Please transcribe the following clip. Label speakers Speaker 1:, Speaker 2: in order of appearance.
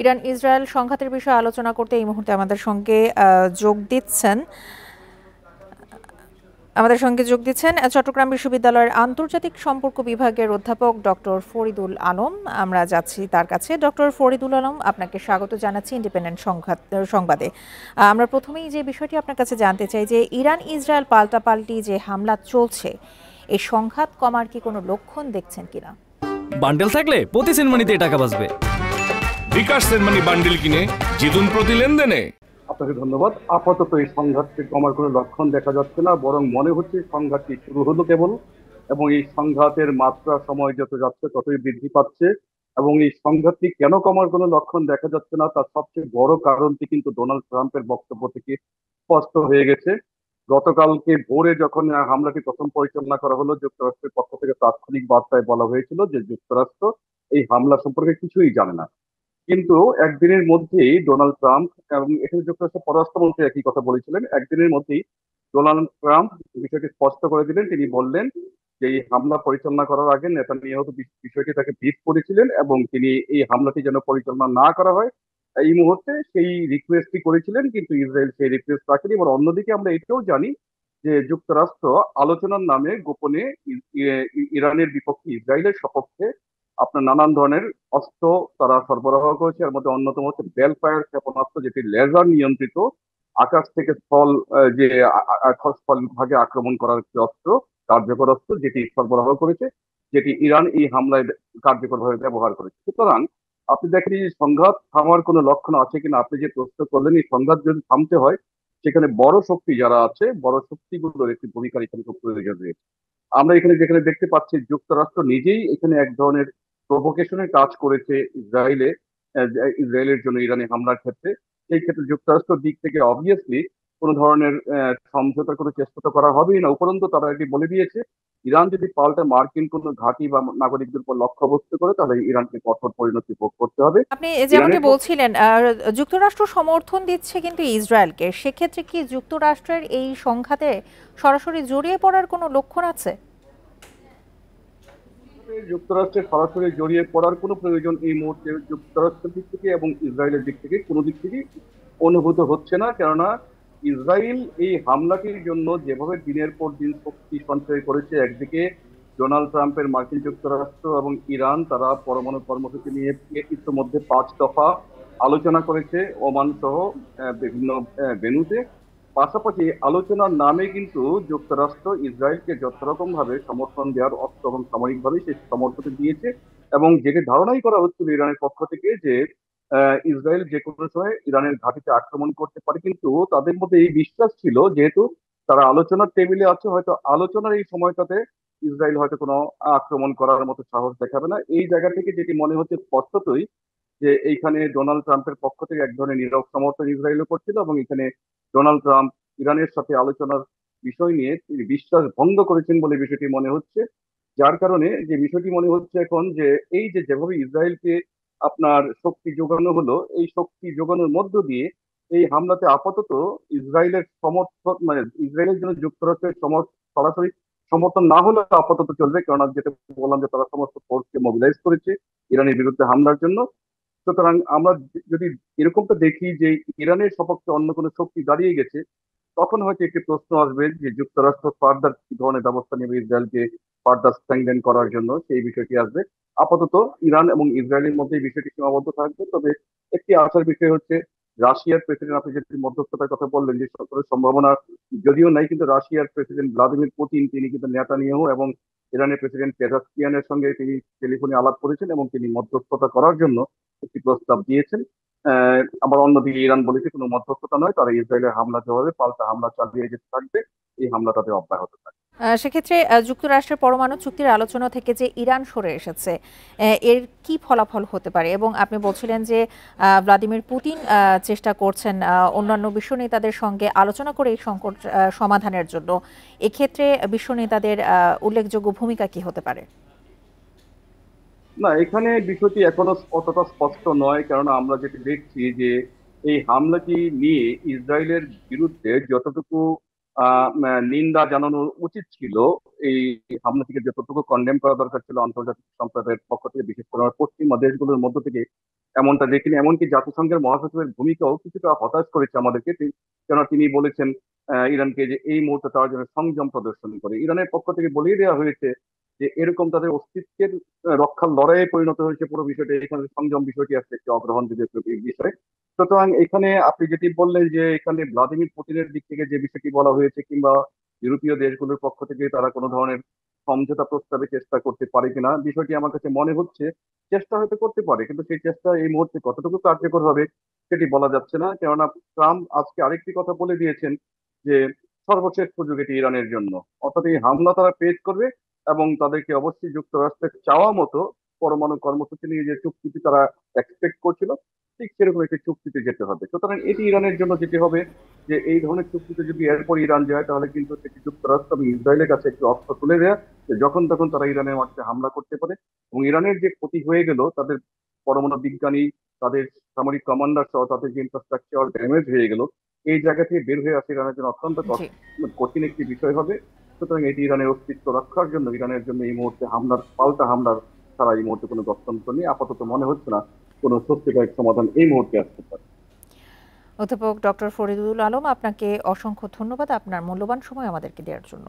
Speaker 1: Iran Israel সংঘাতের বিষয়ে আলোচনা করতে এই মুহূর্তে যোগ দিচ্ছেন যোগ দিচ্ছেন চট্টগ্রাম বিশ্ববিদ্যালয়ের আন্তর্জাতিক সম্পর্ক বিভাগের অধ্যাপক ডক্টর ফরিদুল আলম। আমরা যাচ্ছি তার কাছে। ডক্টর ফরিদুল আলম, আপনাকে স্বাগত জানাচ্ছি ইন্ডিপেন্ডেন্ট সংবাদে। আমরা প্রথমেই যে বিষয়টি আপনার কাছে জানতে চাই যে ইরান ইসরায়েল পাল্টাপাল্টি যে হামলা চলছে, এই সংঘাত কমার কি কোনো লক্ষণ দেখছেন কিনা?
Speaker 2: বান্ডেল থাকলে প্রতি সেনমানিতে টাকা বাঁচবে।
Speaker 3: বিকাশ সেনমানি বান্ডেল কিনে জিতুন প্রতি লেনদেনে।
Speaker 4: আপনাকে ধন্যবাদ। আপাতত এই সংঘাতটি কমার কোনো লক্ষণ দেখা যাচ্ছে না, বরং মনে হচ্ছে সংঘাতটি শুরু হলো কেবল, এবং এই সংঘাতের মাত্রা সময় যত যাচ্ছে ততই বৃদ্ধি পাচ্ছে। এবং এই সংঘাতটি কেন কমার কোনো লক্ষণ দেখা যাচ্ছে না তার সবচেয়ে বড় কারণটি কিন্তু ডোনাল্ড ট্রাম্পের বক্তব্য থেকে স্পষ্ট হয়ে গেছে। গতকালকে ভোরে যখন হামলাটি প্রথম পরিচালনা করা হলো, যুক্তরাষ্ট্রের পক্ষ থেকে তাৎক্ষণিক বার্তায় বলা হয়েছিল যে যুক্তরাষ্ট্র এই হামলা সম্পর্কে কিছুই জানে না। কিন্তু একদিনের মধ্যেই ডোনাল্ড ট্রাম্প, এবং এখানে যুক্তরাষ্ট্রের পররাষ্ট্রমন্ত্রী একই কথা বলেছিলেন, একদিনের মধ্যেই ডোনাল্ড ট্রাম্প বিষয়টি স্পষ্ট করে দিলেন। তিনি বললেন যে এই হামলা পরিচালনা করার আগে নেতানিয়াহু বিষয়টি তাকে ব্রিফ করেছিলেন, এবং তিনি এই হামলাটি যেন পরিচালনা না করা হয় এই মুহূর্তে সেই রিকোয়েস্টটি করেছিলেন, কিন্তু ইসরায়েল সেই রিকোয়েস্ট রাখেনি। এবং অন্যদিকে আমরা এটাও জানি যে যুক্তরাষ্ট্র আলোচনার নামে গোপনে ইরানের বিপক্ষে, ইসরায়েলের সপক্ষে আপনার নানান ধরনের অস্ত্র তারা সরবরাহ করেছে। এর মধ্যে অন্যতম হচ্ছে বেল ফায়ার ক্ষেপণাস্ত্র, যেটি লেজার নিয়ন্ত্রিত আকাশ থেকে স্থল, যে স্থল বিভাগে আক্রমণ করার একটি অস্ত্র, কার্যকর অস্ত্র, যেটি সরবরাহ করেছে, যেটি ইরান এই হামলায় কার্যকরভাবে ব্যবহার করেছে। সুতরাং আপনি দেখেন এই সংঘাত থামার কোনো লক্ষণ আছে কিনা, আপনি যে প্রশ্ন করলেন, এই সংঘাত যদি থামতে হয় সেখানে বড় শক্তি যারা আছে, বড় শক্তিগুলোর একটি ভূমিকা এখানে খুব প্রয়োজন রয়েছে। আমরা এখানে যেখানে দেখতে পাচ্ছি যুক্তরাষ্ট্র নিজেই এখানে এক ধরনের প্রভোকেশনের কাজ করেছে ইসরায়েলের জন্য ইরানি হামলার ক্ষেত্রে। সেই ক্ষেত্রে যুক্তরাষ্ট্রের দিক থেকে অবভিয়াসলি কোনো ধরনের সমঝোতার কোনো চেষ্টা তো করা হবেই না। উপরন্তু তারা এটি বলে দিয়েছে, ইরান যদি পাল্টা মার্কিন কোনো ঘাঁটি বা নাগরিকদের উপর লক্ষ্যবস্তু করে তাহলে ইরানকে কঠোর পরিণতি ভোগ করতে হবে।
Speaker 1: আপনি যেমনটি
Speaker 4: ইরানের
Speaker 1: বলছিলেন, যুক্তরাষ্ট্র সমর্থন দিচ্ছে কিন্তু ইসরায়েলকে, সেক্ষেত্রে কি যুক্তরাষ্ট্রের এই সংঘাতে সরাসরি জড়িয়ে পড়ার কোনো লক্ষণ আছে?
Speaker 4: যুক্তরাষ্ট্রের সরাসরি জড়িয়ে পড়ার কোনো প্রয়োজন এই মুহূর্তে যুক্তরাষ্ট্রের দিক থেকে এবং ইসরায়েলের দিক থেকে কোনো দিক থেকেই অনুভূত হচ্ছে না। কেননা ইসরায়েল এই হামলাটির জন্য যেভাবে দিনের পর দিন শক্তি সঞ্চয় করেছে, একদিকে ডোনাল্ড ট্রাম্পের মার্কিন যুক্তরাষ্ট্র এবং ইরান তারা পরমাণু কর্মসূচি নিয়ে ইতিমধ্যে 5 দফা আলোচনা করেছে ওমান সহ বিভিন্ন ভেন্যুতে। পাশাপাশি আলোচনার নামে কিন্তু যুক্তরাষ্ট্র ইসরায়েলকে যত রকম ভাবে সমর্থন দেওয়ার অস্ত্র এবং সামরিকভাবে সেই সমর্থন দিয়েছে। এবং যেটি ধারণাই করা হচ্ছিল ইরানের পক্ষ থেকে যে ইসরায়েল যে কোনো সময় ইরানের ঘাঁটিতে আক্রমণ করতে পারে, কিন্তু তাদের মধ্যে এই বিশ্বাস ছিল যেহেতু তারা আলোচনার টেবিলে আছে, হয়তো আলোচনার এই সময়টাতে ইসরায়েল হয়তো কোনো আক্রমণ করার মতো সাহস দেখাবে না। এই জায়গা থেকে যেটি মনে হচ্ছে স্পষ্টতই যে এইখানে ডোনাল্ড ট্রাম্পের পক্ষ থেকে এক ধরনের নীরব সমর্থন ইসরায়েলও করছিল, এবং এখানে ডোনাল্ড ট্রাম্প ইরানের সাথে আলোচনার বিষয় নিয়ে তিনি বিশ্বাস ভঙ্গ করেছেন বলে বিষয়টি মনে হচ্ছে। যার কারণে যে বিষয়টি মনে হচ্ছে এখন যে এই যে যেভাবে ইসরায়েলকে আপনার শক্তি যোগানো হলো, এই শক্তি যোগানোর মধ্য দিয়ে এই হামলাতে আপাতত ইসরায়েলের সমর্থন, মানে ইসরায়েলের জন্য যুক্তরাষ্ট্রের সরাসরি সমর্থন না হলে আপাতত চলবে, কেননা যেটা বললাম যে তারা সমস্ত ফোর্সকে মোবিলাইজ করেছে ইরানের বিরুদ্ধে হামলার জন্য। সুতরাং আমরা যদি এরকমটা দেখি যে ইরানের সপক্ষে অন্য কোনো শক্তি দাঁড়িয়ে গেছে, তখন হয়তো একটি প্রশ্ন আসবে যে যুক্তরাষ্ট্র ফার্দার কি ধরনের ব্যবস্থা নেবে ইসরায়েলকে ফার্দার স্ট্রেংথেন করার জন্য, সেই বিষয়টি আসবে। আপাতত ইরান এবং ইসরায়েলের মধ্যে এই বিষয়টি সীমাবদ্ধ থাকবে। তবে একটি আশার বিষয় হচ্ছে রাশিয়ার প্রেসিডেন্ট, আপনি যেটি মধ্যস্থতার কথা বললেন যে সরকারের সম্ভাবনা যদিও নাই, কিন্তু রাশিয়ার প্রেসিডেন্ট ভ্লাদিমির পুতিন তিনি কিন্তু নেতানিয়াহু এবং ইরানের প্রেসিডেন্ট পেজাশকিয়ানের সঙ্গে তিনি টেলিফোনে আলাপ করেছেন এবং তিনি মধ্যস্থতা করার জন্য একটি প্রস্তাব দিয়েছেন। আবার অন্যদিকে ইরান বলেছে কোনো মধ্যস্থতা নয়, তারা ইসরায়েলের হামলা যেভাবে পাল্টা হামলা চালিয়ে যেতে থাকবে, এই হামলা তাদের অব্যাহত থাকবে।
Speaker 1: সেক্ষেত্রে যুক্তরাষ্ট্রের পরমাণু চুক্তির আলোচনা থেকে যে ইরান সরে এসেছে, এর কি ফলাফল হতে পারে? এবং আপনি বলছিলেন যে ভ্লাদিমির পুতিন চেষ্টা করছেন অন্যান্য বিশ্ব নেতাদের সঙ্গে আলোচনা করে এই সংকট সমাধানের জন্য। এক্ষেত্রে বিশ্ব নেতাদের উল্লেখযোগ্য ভূমিকা কি হতে পারে?
Speaker 4: না, এখানে বিষয়টি এখনো অতটা স্পষ্ট নয়, কারণ আমরা যেটি দেখছি যে এই হামলাটি নিয়ে ইসরায়েলের বিরুদ্ধে যতটুকু নিন্দা জানানো উচিত ছিল, এই হামলাটিকে যতটুকু কন্ডেম করা দরকার ছিল আন্তর্জাতিক সম্প্রদায়ের পক্ষ থেকে, বিশেষ করে আমার পশ্চিমা দেশগুলোর মধ্য থেকে এমনটা দেখিনি। এমনকি জাতিসংঘের মহাসচিবের ভূমিকাও কিছুটা হতাশ করেছে আমাদেরকে। কেননা তিনি বলেছেন ইরানকে যে এই মুহূর্তে তারা যেন সংযম প্রদর্শন করে। ইরানের পক্ষ থেকে বলেই দেওয়া হয়েছে যে এরকম তাদের অস্তিত্বের রক্ষার লড়াইয়ে পরিণত হয়েছে পুরো বিষয়টা, এখানে সংযম বিষয়টি আসছে একটি অগ্রহণযোগ্য একটি বিষয়। সুতরাং এখানে আপনি যেটি বললেন যে এখানে ভ্লাদিমির পুতিনের দিক থেকে যে বিষয়টি বলা হয়েছে, কিংবা ইউরোপীয় দেশগুলোর পক্ষ থেকে তারা কোনো ধরনের সমঝোতা প্রস্তাবে চেষ্টা করতে পারে কিনা, বিষয়টি আমার কাছে মনে হচ্ছে চেষ্টা হয়তো করতে পারে, কিন্তু সেই চেষ্টা এই মুহূর্তে কতটুকু কার্যকর হবে সেটি বলা যাচ্ছে না। কেননা ট্রাম্প আজকে আরেকটি কথা বলে দিয়েছেন যে সর্বশেষ সুযোগ এটি ইরানের জন্য, অর্থাৎ এই হামলা তারা পেশ করবে এবং তাদেরকে অবশ্যই যুক্তরাষ্ট্রের চাওয়া মতো পরমাণু কর্মসূচি নিয়ে যে চুক্তিটি তারা এক্সপেক্ট করছিল, ঠিক সেরকম একটি চুক্তিতে যেতে হবে। সুতরাং এটি ইরানের জন্য যেটি হবে যে এই ধরনের চুক্তিতে যদি এরপর ইরান যায়, তাহলে কিন্তু সেটি যুক্তরাষ্ট্র এবং ইসরায়েলের কাছে একটি অস্ত্র তুলে দেয়া, যে যখন তখন তারা ইরানের মাটিতে হামলা করতে পারে। এবং ইরানের যে ক্ষতি হয়ে গেল, তাদের পরমাণু বিজ্ঞানী, তাদের সামরিক কমান্ডার সহ তাদের যে ইনফ্রাস্ট্রাকচার ড্যামেজ হয়ে গেল, এই জায়গা থেকে বের হয়ে আসা ইরানের জন্য অত্যন্ত
Speaker 1: জি।
Speaker 4: কঠিন একটি বিষয় হবে। সুতরাং এটি ইরানের অস্তিত্ব রক্ষার জন্য, ইরানের জন্য এই মুহূর্তে হামলার পাল্টা হামলার ছাড়া এই মুহূর্তে কোনো গত্যন্তর নেই। আপাতত মনে হচ্ছে না কোনো সত্যিকারের সমাধান এই মুহূর্তে আসতে পারে।
Speaker 1: অধ্যাপক ডক্টর ফরিদুল আলম, আপনাকে অসংখ্য ধন্যবাদ আপনার মূল্যবান সময় আমাদেরকে দেওয়ার জন্য।